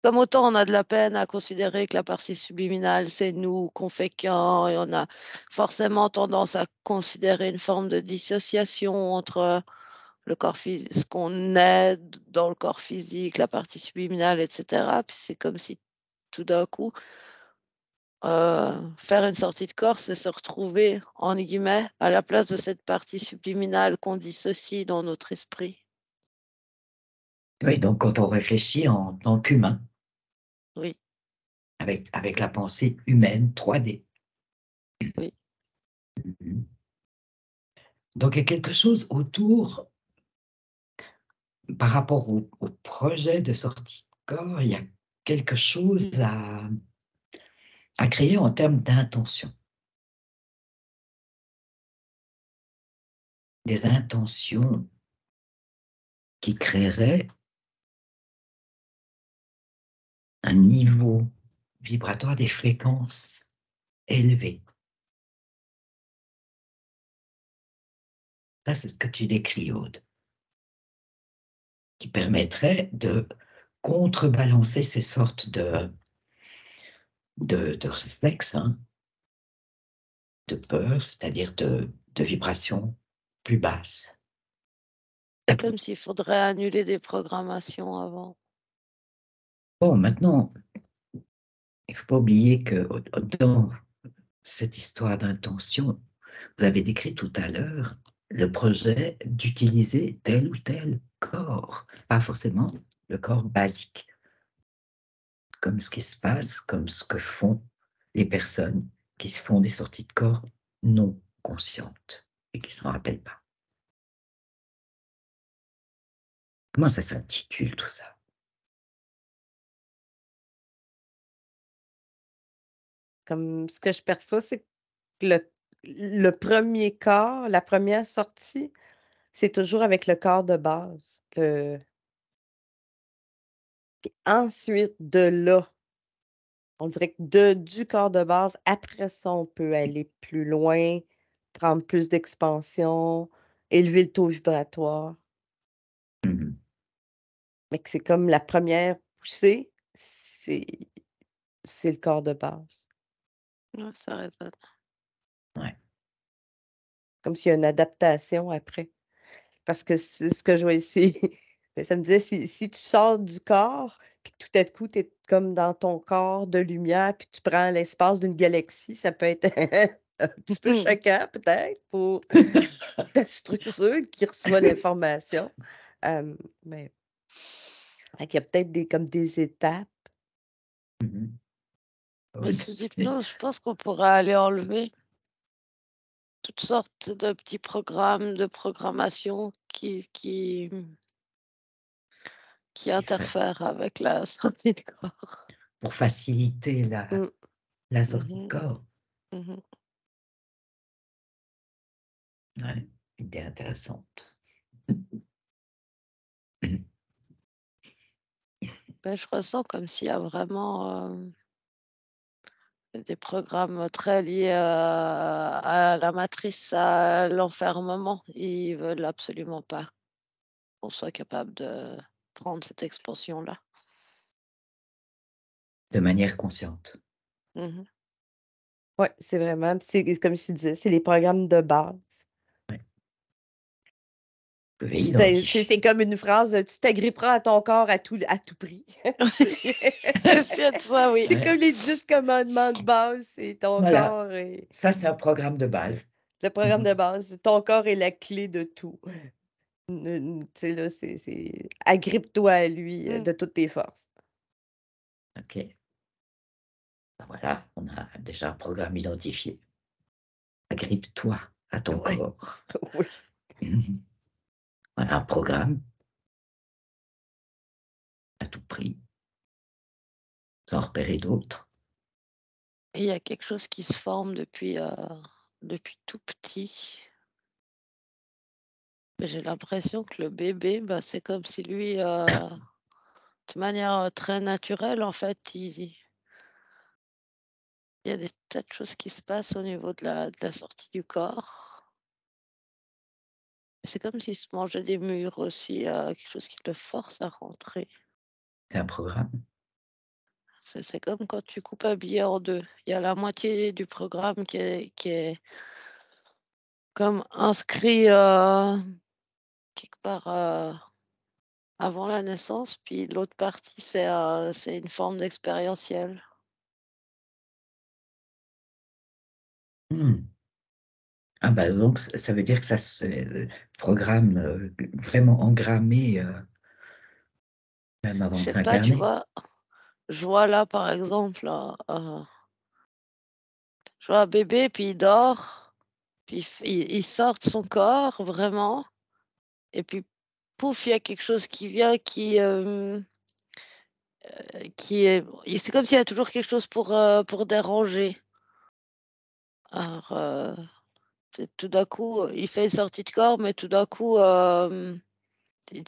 Comme autant on a de la peine à considérer que la partie subliminale, c'est nous, qu'on fait qu'un, et on a forcément tendance à considérer une forme de dissociation entre le corps physique, ce qu'on est dans le corps physique, la partie subliminale, et cetera. Puis c'est comme si tout d'un coup, faire une sortie de corps, c'est se retrouver, entre guillemets, à la place de cette partie subliminale qu'on dissocie dans notre esprit. Oui, donc quand on réfléchit en tant qu'humain, Oui, avec la pensée humaine 3D. oui. Mmh. Donc il y a quelque chose autour, par rapport au projet de sortie de corps, il y a quelque chose à créer en termes d'intention. Des intentions qui créeraient un niveau vibratoire, des fréquences élevées. Ça, c'est ce que tu décris, Aude, qui permettrait de contrebalancer ces sortes de réflexes, hein, de peur, c'est-à-dire de vibrations plus basses. Comme s'il faudrait annuler des programmations avant. Bon, maintenant, il ne faut pas oublier que dans cette histoire d'intention, vous avez décrit tout à l'heure le projet d'utiliser tel ou tel corps, pas forcément le corps basique, comme ce qui se passe, comme ce que font les personnes qui se font des sorties de corps non conscientes et qui ne s'en rappellent pas. Comment ça s'intitule tout ça? Comme ce que je perçois, c'est que le premier corps, la première sortie, c'est toujours avec le corps de base. Ensuite de là, on dirait que du corps de base, après ça, on peut aller plus loin, prendre plus d'expansion, élever le taux vibratoire. Mmh. Mais que c'est comme la première poussée, c'est le corps de base. Ouais, ça résonne. Ouais. Comme s'il y a une adaptation après. Parce que c'est ce que je vois ici. Mais ça me disait si tu sors du corps, puis que tout à coup, tu es comme dans ton corps de lumière, puis tu prends l'espace d'une galaxie, ça peut être un petit peu choquant peut-être pour ta structure qui reçoit l'information. Mais fait qu'il y a peut-être comme des étapes. Mmh. Mais Oui, sous hypnose, je pense qu'on pourrait aller enlever toutes sortes de petits programmes de programmation qui qui ferait interfèrent avec la sortie de corps. pour faciliter Mmh. la sortie de Mmh. corps. Mmh. Ouais, idée intéressante. Ben, je ressens comme s'il y a vraiment, des programmes très liés à la matrice, à l'enfermement. Ils veulent absolument pas qu'on soit capable de prendre cette expansion-là. De manière consciente. Mmh. Ouais, c'est vraiment c'est comme je te disais, c'est les programmes de base. Ouais. Vous pouvez C'est identifier. comme une phrase, tu t'agripperas à ton corps à tout prix. C'est C'est de ça, oui. c'est Ouais, comme les 10 commandements de base, c'est ton voilà, corps et ça c'est un programme de base. le programme Mmh. de base, ton corps est la clé de tout. Tu sais là, c'est agrippe-toi à lui, Mmh. de toutes tes forces. OK. Ben voilà, on a déjà un programme identifié. Agrippe-toi à ton Ouais, corps. oui. Voilà un programme à tout prix, sans repérer d'autres. Et il y a quelque chose qui se forme depuis tout petit. J'ai l'impression que le bébé, bah, c'est comme si lui, de manière, très naturelle, en fait, il y a des tas de choses qui se passent au niveau de la sortie du corps. C'est comme s'il se mangeait des murs aussi, quelque chose qui le force à rentrer. C'est un programme. C'est comme quand tu coupes un billet en 2. Il y a la moitié du programme qui est comme inscrit, quelque part, avant la naissance, puis l'autre partie, c'est une forme d'expérientiel. Mmh. Ah bah, donc ça veut dire que ça se programme, vraiment engrammé, même Je avant de sais pas, tu s'incarner. vois? Je vois là, par exemple, je vois un bébé, puis il dort, puis il sort de son corps vraiment et puis pouf, il y a quelque chose qui vient qui est et c'est comme s'il y a toujours quelque chose pour déranger. Alors, c'est tout d'un coup, il fait une sortie de corps, mais tout d'un coup,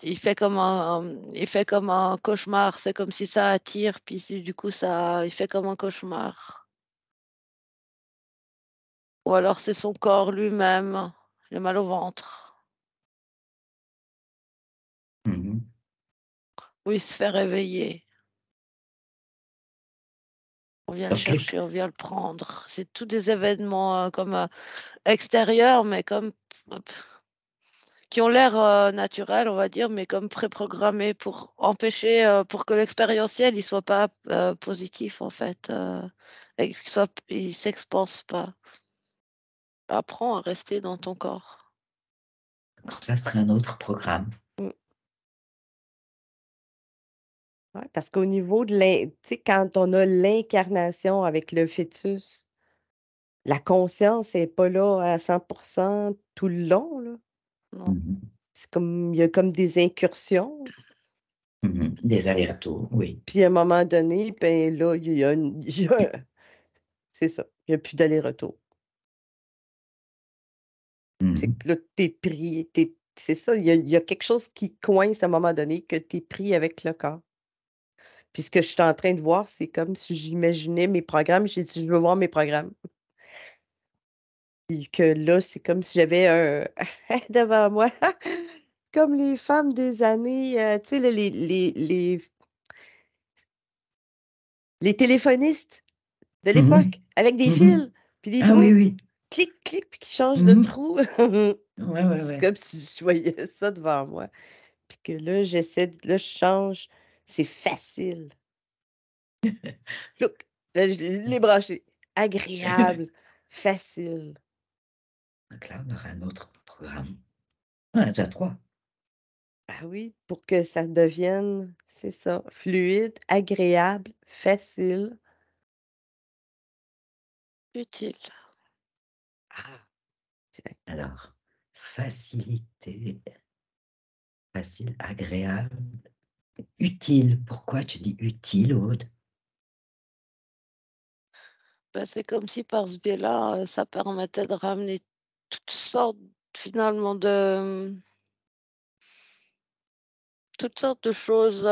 il fait comme un cauchemar. C'est comme si ça attire, puis du coup il fait comme un cauchemar. Ou alors c'est son corps lui-même, il a mal au ventre, Mmh. ou il se fait réveiller. On vient le Donc quelque chercher, on vient le prendre. C'est tous des événements, comme, extérieurs, mais comme qui ont l'air, naturels, on va dire, mais comme préprogrammés pour empêcher, pour que l'expérientiel, il soit pas, positif en fait, et il s'expanse pas. Apprends à rester dans ton corps. Ça serait un autre programme. Mmh. Ouais, parce qu'au niveau de tu sais, quand on a l'incarnation avec le fœtus, la conscience est pas là à 100 tout le long, là. Non. Mmh. C'est comme il y a comme des incursions, Mmh. Des allers-retours, oui. puis à un moment donné, ben, là, il y a c'est ça, il y a plus d'aller-retour. C'est Mmh. que là, tu es pris, c'est ça, il y a quelque chose qui coince à un moment donné que tu es pris avec le corps. Puis ce que je suis en train de voir, c'est comme si j'imaginais mes programmes, j'ai dit: «Je veux voir mes programmes». Puis que là, c'est comme si j'avais un devant moi, comme les femmes des années, tu sais, là, les téléphonistes de Mmh mh. l'époque, avec des Mmh. fils, puis des Ah oui, trous, oui. clic, clic, puis qui changent de Mmh. trou. Ouais, ouais, C'est ouais. comme si je voyais ça devant moi. Puis que là, je change, c'est facile. Plouc, là, je l'ai branché. Agréable, facile. Donc là, on aura un autre programme. On en a déjà 3. Ah oui, pour que ça devienne, c'est ça, fluide, agréable, facile. Utile. Ah, tiens, Alors, facilité, facile, agréable, utile. Pourquoi tu dis utile, Aude? Bah, c'est comme si par ce biais-là, ça permettait de ramener toutes sortes finalement toutes sortes de choses,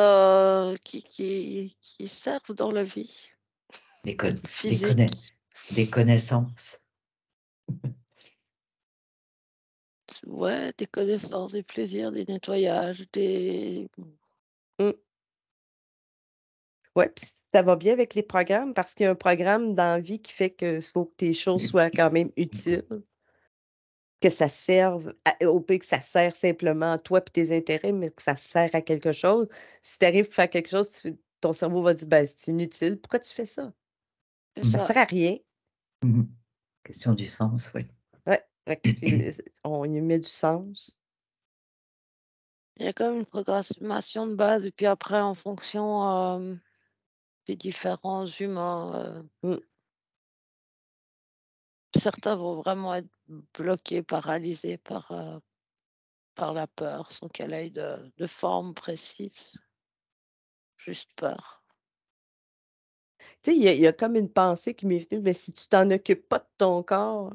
qui servent dans la vie Des con des conna physique. des connaissances. Ouais, des connaissances, des plaisirs, des nettoyages, des mmh. Ouais, puis ça va bien avec les programmes parce qu'il y a un programme dans la vie qui fait que faut que tes choses soient quand même utiles, que ça serve au pire que ça sert simplement à toi et tes intérêts, mais que ça sert à quelque chose. Si tu arrives à faire quelque chose, ton cerveau va dire: «Ben, c'est inutile, pourquoi tu fais ça?» c'est «Ça ça. sert à rien». Mmh mh. Question du sens, oui. Ouais, fait que on y met du sens. Il y a comme une programmation de base et puis après en fonction, les différents humains. Mmh. Certains vont vraiment être bloqués, paralysés par la peur, sans qu'elle ait de forme précise, juste peur. Tu sais, il y a comme une pensée qui m'est venue, mais si tu t'en occupes pas de ton corps,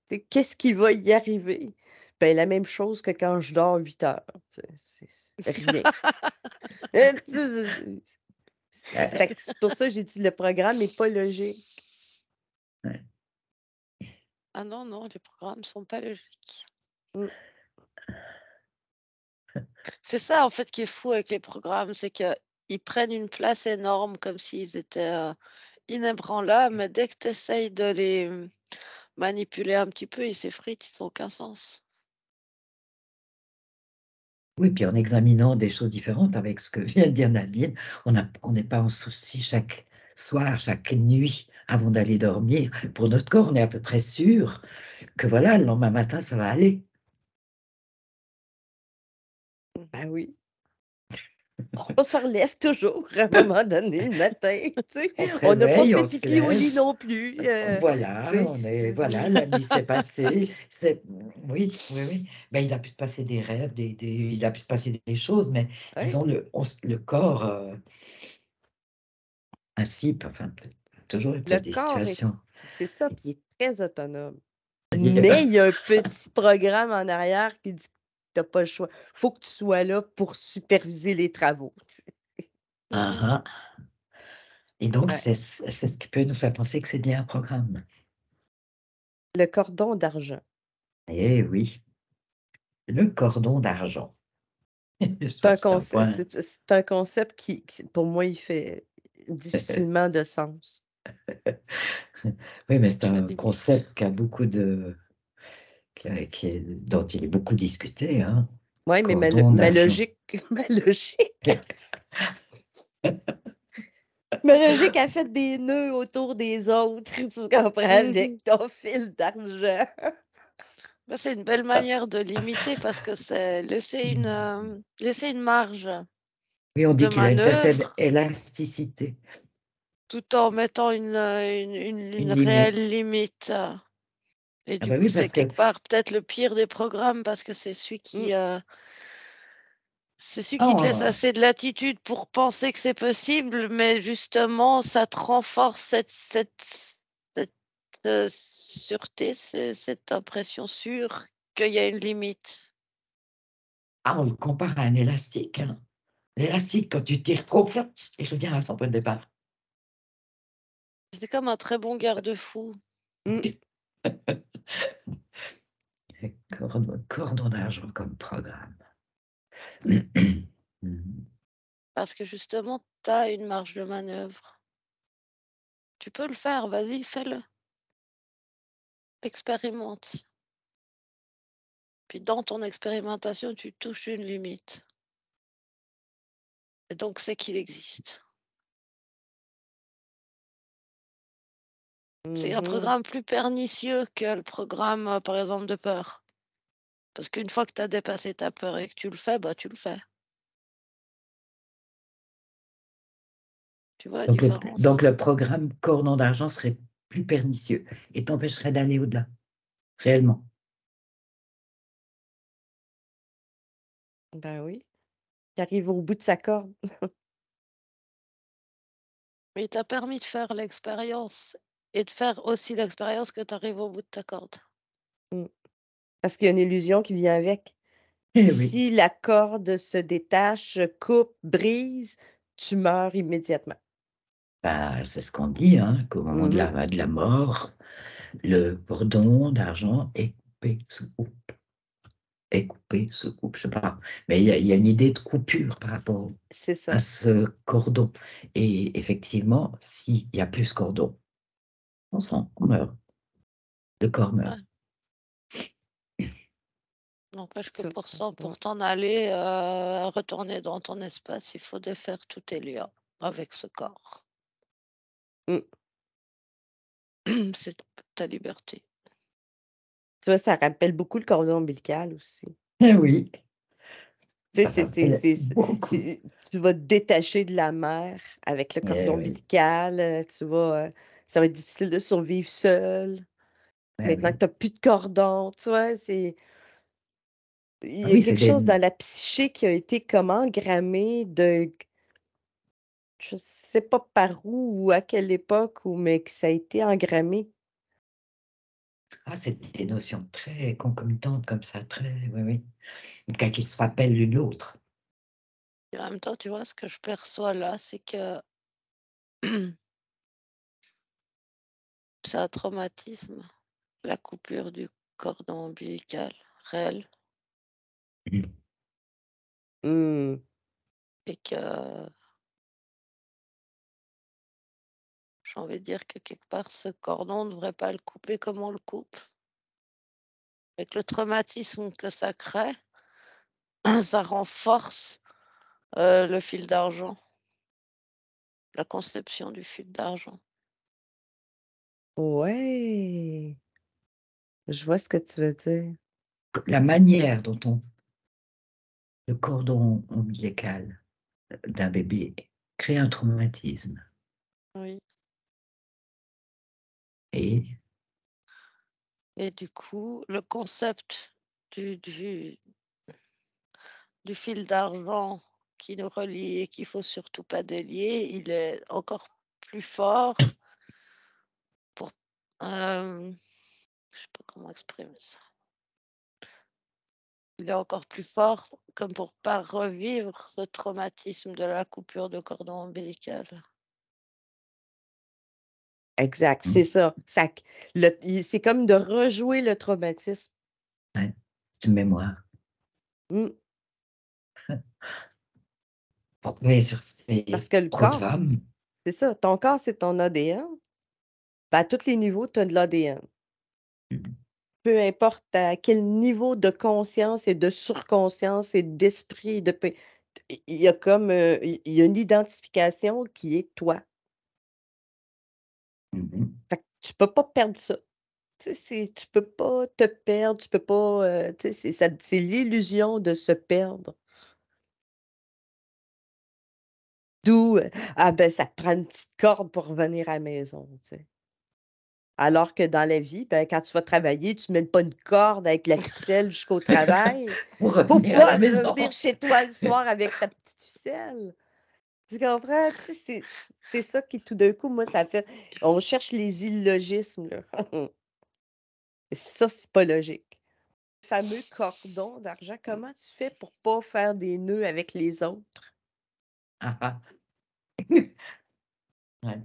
tu sais, qu'est-ce qui va y arriver? Ben, la même chose que quand je dors 8 heures, c'est rien. Tu sais, fait que c'est pour ça que j'ai dit: «Le programme est pas logique». Ouais. Ah non, non, les programmes sont pas logiques. Mmh. C'est ça, en fait, qui est fou avec les programmes, c'est qu'ils prennent une place énorme comme s'ils étaient, inébranlables, mais dès que tu essayes de les, manipuler un petit peu, ils s'effritent, ils ont aucun sens. Oui, puis en examinant des choses différentes avec ce que vient de dire Nadine, on n'est pas en souci chaque soir, chaque nuit avant d'aller dormir. Pour notre corps, on est à peu près sûr que voilà, le lendemain matin, ça va aller. Ben oui. On se relève toujours à un moment donné le matin, tu sais. On se On n'a pas réveille, fait on se pipi au lève. lit non plus, tu Voilà, sais. on est, voilà, la nuit s'est passée. Oui, oui, oui. Ben, il a pu se passer des rêves, il a pu se passer des choses, mais Ouais, disons, le corps, ainsi, enfin, toujours, il peut le être des corps est situations. c'est ça, puis il est très autonome. Il est- Mais il y a un petit programme en arrière qui dit que tu as pas le choix. Faut que tu sois là pour superviser les travaux, tu sais. Mmh. Ah, ah. Et donc, Ouais. c'est ce qui peut nous faire penser que c'est bien un programme. Le cordon d'argent. Eh oui, le cordon d'argent. C'est Ça, un c'est un concept point. c'est un concept qui pour moi, il fait difficilement de sens. Oui, mais c'est Très un limite. concept qui a beaucoup de, dont il est beaucoup discuté, hein. Ouais, mais Cordon ma d'argent. logique ma logique ma logique a fait des nœuds autour des autres, tu comprends? Mmh. Avec ton fil d'argent. Bah, c'est une belle manière de limiter parce que c'est laisser une marge Oui, on de dit qu'il a une certaine manœuvre, élasticité, tout en mettant une une réelle limite. limite. Et Ah du bah coup, oui, c'est parce que quelque part peut-être le pire des programmes parce que Mmh. c'est celui qui te laisse oh, assez de latitude pour penser que c'est possible, mais justement, ça te renforce cette, sûreté, cette impression sûre qu'il y a une limite. on le compare à un élastique, hein. L'élastique, quand tu tires trop, il revient à son point de départ. C'est comme un très bon Ça garde-fou. mmh. Cordon d'argent comme programme. Parce que justement, tu as une marge de manœuvre. Tu peux le faire, vas-y, fais-le, expérimente. Puis dans ton expérimentation, tu touches une limite. Et donc, c'est qu'il existe. C'est un Mmh. programme plus pernicieux que le programme, par exemple, de peur. Parce qu'une fois que tu as dépassé ta peur et que tu le fais, bah, tu le fais. Tu vois la Donc différence? le programme Cordon d'argent serait plus pernicieux et t'empêcherait d'aller au-delà, réellement. Ben oui. Il arrive au bout de sa corde. Mais il t'a permis de faire l'expérience et de faire aussi l'expérience que tu arrives au bout de ta corde. Mmh. Parce qu'il y a une illusion qui vient avec. Eh oui, Si la corde se détache, coupe, brise, tu meurs immédiatement. bah, c'est ce qu'on dit, hein, qu'au moment Mmh mh. de la mort, le cordon d'argent est coupé, se coupe, est coupé, se coupe, je sais pas. Mais il y a une idée de coupure par rapport C'est à ça. ce cordon. Et effectivement, s'il n'y a plus ce cordon, on meurt, le corps meurt. Ouais. N'empêche que Tu mmh. pour t'en aller, retourner dans ton espace, il faut défaire tous tes liens avec ce corps. Mmh. C'est ta liberté. Tu vois, ça rappelle beaucoup le cordon ombilical aussi. Eh oui, Tu sais, Ça s'appelle beaucoup. tu vas te détacher de la mer avec le Eh cordon oui, ombilical, ça va être difficile de survivre seul. eh Maintenant que oui. tu n'as plus de cordon, tu vois, il Ah y a oui, c'est quelque des... chose dans la psyché qui a été comme engrammé je sais pas par où ou à quelle époque, mais que ça a été engrammé. Ah, c'est des notions très concomitantes comme ça, très... Oui, oui. Quand ils se rappellent l'une l'autre. Et en même temps, tu vois, ce que je perçois là, c'est que c'est un traumatisme, la coupure du cordon ombilical réel, Mm. Hmm. et que j'ai envie de dire que quelque part, ce cordon, on ne devrait pas le couper comme on le coupe. Et que le traumatisme que ça crée, ça renforce le fil d'argent, la conception du fil d'argent. Ouais, je vois ce que tu veux dire. La manière dont le cordon ombilical d'un bébé crée un traumatisme. Oui. Et Et du coup, le concept du fil d'argent qui nous relie et qu'il faut surtout pas délier, il est encore plus fort pour, je sais pas comment exprimer ça. Il est encore plus fort comme pour pas revivre ce traumatisme de la coupure de cordon ombilical. Exact, c'est ça. C'est comme de rejouer le traumatisme. ouais, c'est une mémoire. Hmm. Mais sur Parce ces que le corps, programmes, c'est ça, ton corps, c'est ton ADN. Ben, à tous les niveaux, tu as de l'ADN. Peu importe à quel niveau de conscience et de surconscience et d'esprit, il y a comme il y a une identification qui est toi. Fait que tu peux pas perdre ça. Tu sais, tu peux pas te perdre, tu peux pas, tu sais, c'est l'illusion de se perdre. D'où, ah ben, ça te prend une petite corde pour revenir à la maison, tu sais. Alors que dans la vie, ben, quand tu vas travailler, tu mènes pas une corde avec la ficelle jusqu'au travail pour pour revenir à la pouvoir maison. revenir chez toi le soir avec ta petite ficelle. Tu comprends? Tu sais, c'est ça qui, tout d'un coup, moi, ça fait. On cherche les illogismes, là. Ça, c'est pas logique. Le fameux cordon d'argent, comment tu fais pour pas faire des nœuds avec les autres? Ah, ah. Ouais.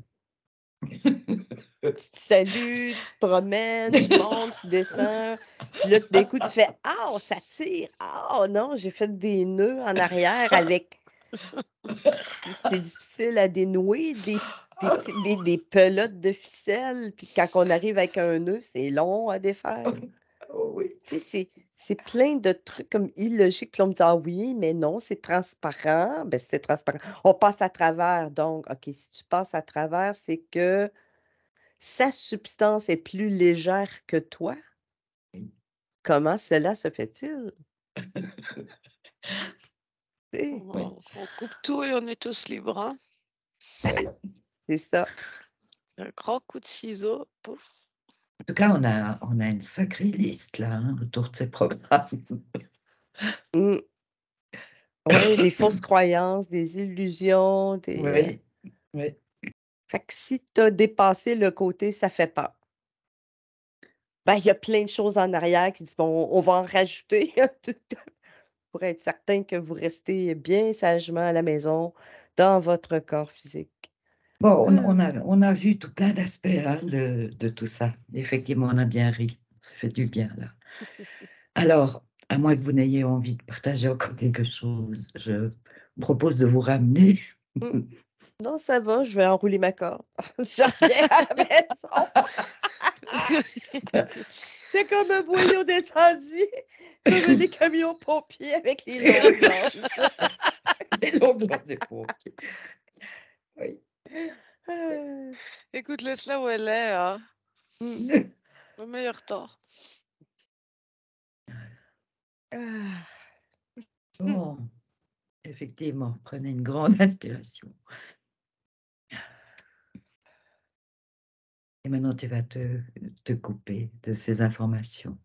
Tu te salues, tu te promènes, tu montes, tu descends, puis là, tout d'un coup, tu fais: «Ah, ça tire! Ah non, j'ai fait des nœuds en arrière avec». C'est difficile à dénouer, des pelotes de ficelle, puis quand on arrive avec un nœud, c'est long à défaire. Oh oui. Tu sais, c'est plein de trucs comme illogiques, puis on me dit: «Ah oui, mais non, c'est transparent». Ben, c'est transparent. On passe à travers, donc OK, si tu passes à travers, c'est que sa substance est plus légère que toi? Comment cela se fait-il? Tu sais? Oui, On coupe tout et on est tous libres, hein. oui. C'est ça. Un grand coup de ciseau, pouf. En tout cas, on a une sacrée liste là, hein, autour de ces programmes. Mmh. Ouais, des fausses croyances, des illusions, Oui, oui. fait que si tu as dépassé le côté «ça fait peur», ben, il y a plein de choses en arrière qui disent: «Bon, on va en rajouter tout pour être certain que vous restez bien sagement à la maison, dans votre corps physique». Bon, Ah! on a vu tout plein d'aspects hein, de tout ça. Effectivement, on a bien ri. Ça fait du bien là. Alors, à moins que vous n'ayez envie de partager encore quelque chose, je vous propose de vous ramener. Mmh. Non, ça va, je vais enrouler ma corde. Je reviens à la maison. C'est comme un boyau d'incendie, comme des camions pompiers avec les longues lances. Des longues langues de pompiers. Oui. Ah! Écoute, laisse-la où elle est, hein, Mmh. au meilleur temps. Ah! Bon. effectivement, prenez une grande inspiration. Et maintenant, tu vas te couper de ces informations.